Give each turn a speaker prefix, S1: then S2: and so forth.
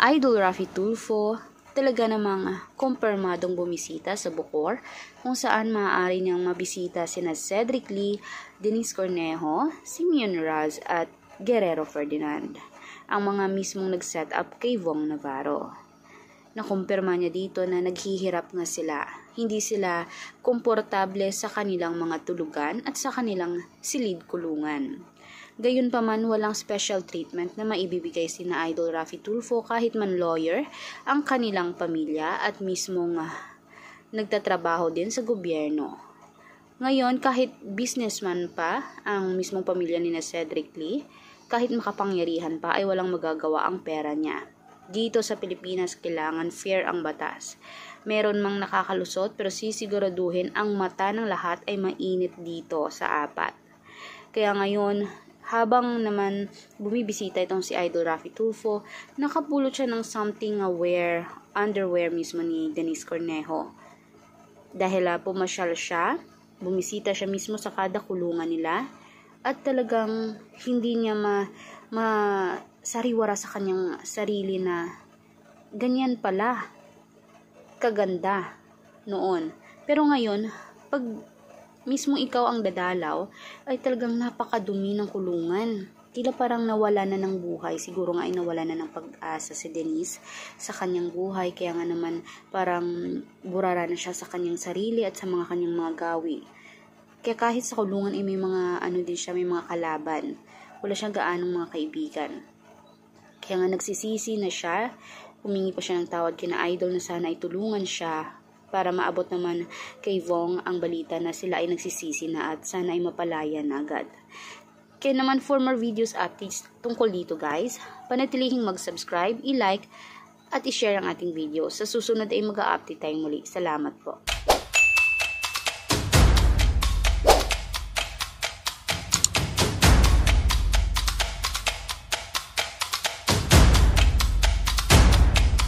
S1: Idol Raffy Tulfo talaga namang kumpirmadong bumisita sa Bucor, kung saan maaari niyang mabisita sina Cedric Lee, Denise Cornejo, Simeon Raz at Guerrero Ferdinand, ang mga mismong nag-set up kay Vong Navarro. Nakumpirma niya dito na naghihirap nga sila, hindi sila komportable sa kanilang mga tulugan at sa kanilang silid kulungan. Gayunpaman, walang special treatment na maibibigay sina Idol Raffy Tulfo kahit man lawyer ang kanilang pamilya at mismong nagtatrabaho din sa gobyerno. Ngayon, kahit businessman pa ang mismong pamilya ni Cedric Lee, kahit makapangyarihan pa ay walang magagawa ang pera niya. Dito sa Pilipinas, kailangan fair ang batas. Meron mang nakakalusot pero sisiguraduhin ang mata ng lahat ay mainit dito sa apat. Kaya ngayon, habang naman bumibisita itong si Idol Raffy Tulfo, nakapulot siya ng something underwear mismo ni Denise Cornejo. Dahil pumasyal siya, bumisita siya mismo sa kada kulungan nila, at talagang hindi niya sariwara sa kanyang sarili na ganyan pala kaganda noon. Pero ngayon, pag mismo ikaw ang dadalaw, ay talagang napakadumi ng kulungan. Tila parang nawala na ng buhay. Siguro nga ay nawala na ng pag-asa si Denise sa kanyang buhay. Kaya nga naman parang burara na siya sa kanyang sarili at sa mga kanyang mga gawi. Kaya kahit sa kulungan ay may mga din siya, may mga kalaban. Wala siyang gaanong mga kaibigan. Kaya nga nagsisisi na siya. Humingi pa siya ng tawad kina Idol na sana itulungan siya para maabot naman kay Vong ang balita na sila ay nagsisisi na at sana ay mapalaya na agad. Kaya naman for more videos updates tungkol dito guys, panatilihing mag-subscribe, i-like at i-share ang ating video. Sa susunod ay mag-update tayong muli. Salamat po.